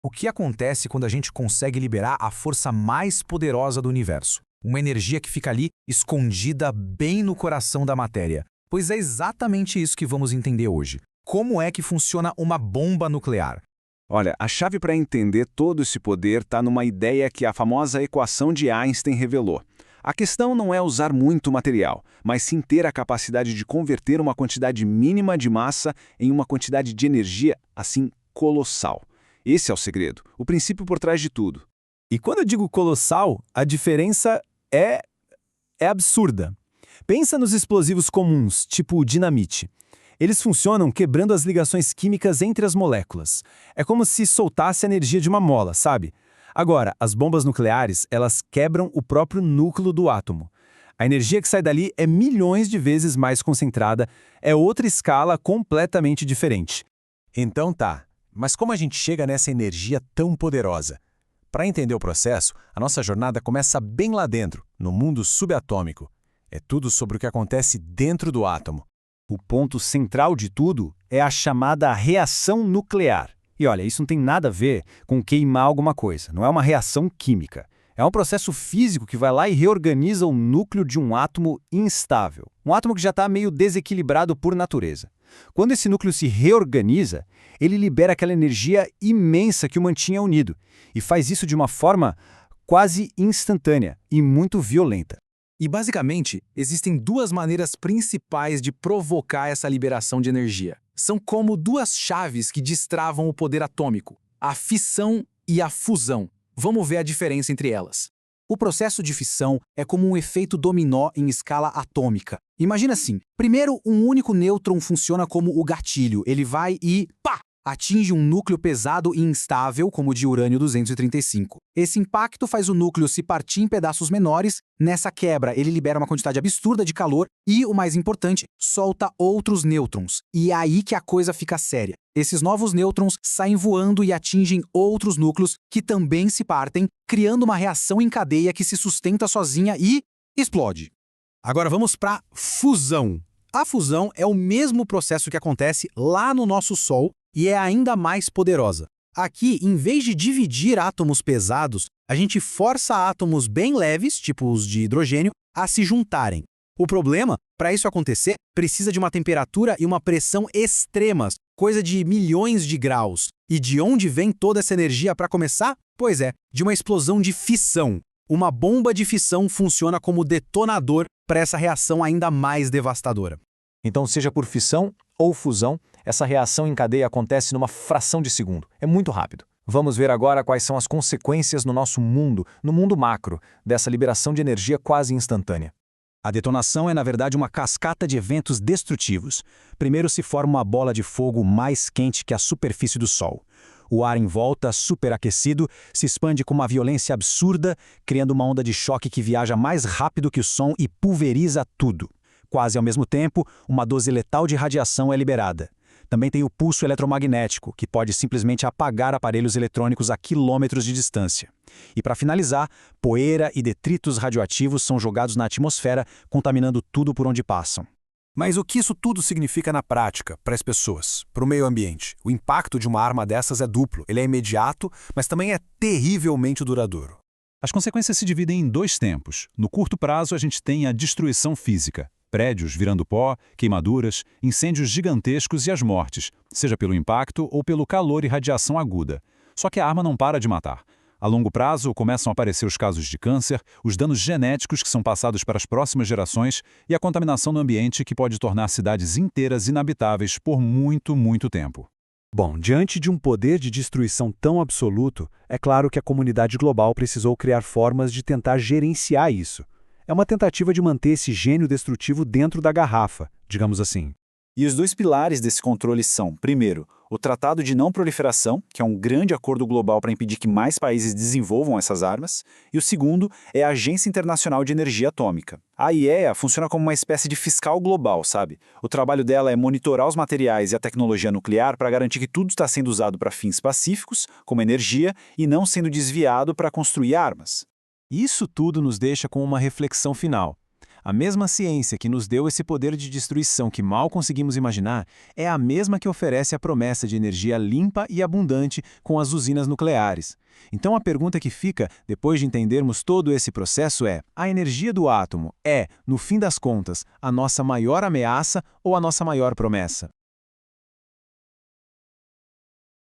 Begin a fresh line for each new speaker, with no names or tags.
O que acontece quando a gente consegue liberar a força mais poderosa do universo? Uma energia que fica ali escondida bem no coração da matéria. Pois é exatamente isso que vamos entender hoje. Como é que funciona uma bomba nuclear?
Olha, a chave para entender todo esse poder está numa ideia que a famosa equação de Einstein revelou. A questão não é usar muito material, mas sim ter a capacidade de converter uma quantidade mínima de massa em uma quantidade de energia, assim, colossal. Esse é o segredo, o princípio por trás de tudo.
E quando eu digo colossal, a diferença é absurda. Pensa nos explosivos comuns, tipo dinamite. Eles funcionam quebrando as ligações químicas entre as moléculas. É como se soltasse a energia de uma mola, sabe? Agora, as bombas nucleares, elas quebram o próprio núcleo do átomo. A energia que sai dali é milhões de vezes mais concentrada, é outra escala completamente diferente.
Então tá, mas como a gente chega nessa energia tão poderosa? Para entender o processo, a nossa jornada começa bem lá dentro, no mundo subatômico. É tudo sobre o que acontece dentro do átomo.
O ponto central de tudo é a chamada reação nuclear. E olha, isso não tem nada a ver com queimar alguma coisa, não é uma reação química. É um processo físico que vai lá e reorganiza o núcleo de um átomo instável. Um átomo que já está meio desequilibrado por natureza. Quando esse núcleo se reorganiza, ele libera aquela energia imensa que o mantinha unido. E faz isso de uma forma quase instantânea e muito violenta.
E basicamente, existem duas maneiras principais de provocar essa liberação de energia. São como duas chaves que destravam o poder atômico, a fissão e a fusão. Vamos ver a diferença entre elas. O processo de fissão é como um efeito dominó em escala atômica. Imagina assim, primeiro um único nêutron funciona como o gatilho, ele vai e pá! Atinge um núcleo pesado e instável, como o de urânio 235. Esse impacto faz o núcleo se partir em pedaços menores. Nessa quebra, ele libera uma quantidade absurda de calor e, o mais importante, solta outros nêutrons. E é aí que a coisa fica séria. Esses novos nêutrons saem voando e atingem outros núcleos que também se partem, criando uma reação em cadeia que se sustenta sozinha e explode. Agora vamos para fusão. A fusão é o mesmo processo que acontece lá no nosso Sol, e é ainda mais poderosa. Aqui, em vez de dividir átomos pesados, a gente força átomos bem leves, tipo os de hidrogênio, a se juntarem. O problema, para isso acontecer, precisa de uma temperatura e uma pressão extremas, coisa de milhões de graus. E de onde vem toda essa energia para começar? Pois é, de uma explosão de fissão. Uma bomba de fissão funciona como detonador para essa reação ainda mais devastadora.
Então, seja por fissão ou fusão, essa reação em cadeia acontece numa fração de segundo. É muito rápido. Vamos ver agora quais são as consequências no nosso mundo, no mundo macro, dessa liberação de energia quase instantânea.
A detonação é, na verdade, uma cascata de eventos destrutivos. Primeiro se forma uma bola de fogo mais quente que a superfície do Sol. O ar em volta, superaquecido, se expande com uma violência absurda, criando uma onda de choque que viaja mais rápido que o som e pulveriza tudo. Quase ao mesmo tempo, uma dose letal de radiação é liberada. Também tem o pulso eletromagnético, que pode simplesmente apagar aparelhos eletrônicos a quilômetros de distância. E para finalizar, poeira e detritos radioativos são jogados na atmosfera, contaminando tudo por onde passam.
Mas o que isso tudo significa na prática, para as pessoas, para o meio ambiente? O impacto de uma arma dessas é duplo. Ele é imediato, mas também é terrivelmente duradouro.
As consequências se dividem em dois tempos. No curto prazo, a gente tem a destruição física. Prédios virando pó, queimaduras, incêndios gigantescos e as mortes, seja pelo impacto ou pelo calor e radiação aguda. Só que a arma não para de matar. A longo prazo, começam a aparecer os casos de câncer, os danos genéticos que são passados para as próximas gerações e a contaminação no ambiente que pode tornar cidades inteiras inabitáveis por muito, muito tempo.
Bom, diante de um poder de destruição tão absoluto, é claro que a comunidade global precisou criar formas de tentar gerenciar isso. É uma tentativa de manter esse gênio destrutivo dentro da garrafa, digamos assim.
E os dois pilares desse controle são, primeiro, o Tratado de Não Proliferação, que é um grande acordo global para impedir que mais países desenvolvam essas armas, e o segundo é a Agência Internacional de Energia Atômica. A AIEA funciona como uma espécie de fiscal global, sabe? O trabalho dela é monitorar os materiais e a tecnologia nuclear para garantir que tudo está sendo usado para fins pacíficos, como energia, e não sendo desviado para construir armas.
Isso tudo nos deixa com uma reflexão final.
A mesma ciência que nos deu esse poder de destruição que mal conseguimos imaginar é a mesma que oferece a promessa de energia limpa e abundante com as usinas nucleares. Então a pergunta que fica, depois de entendermos todo esse processo é: a energia do átomo é, no fim das contas, a nossa maior ameaça ou a nossa maior promessa?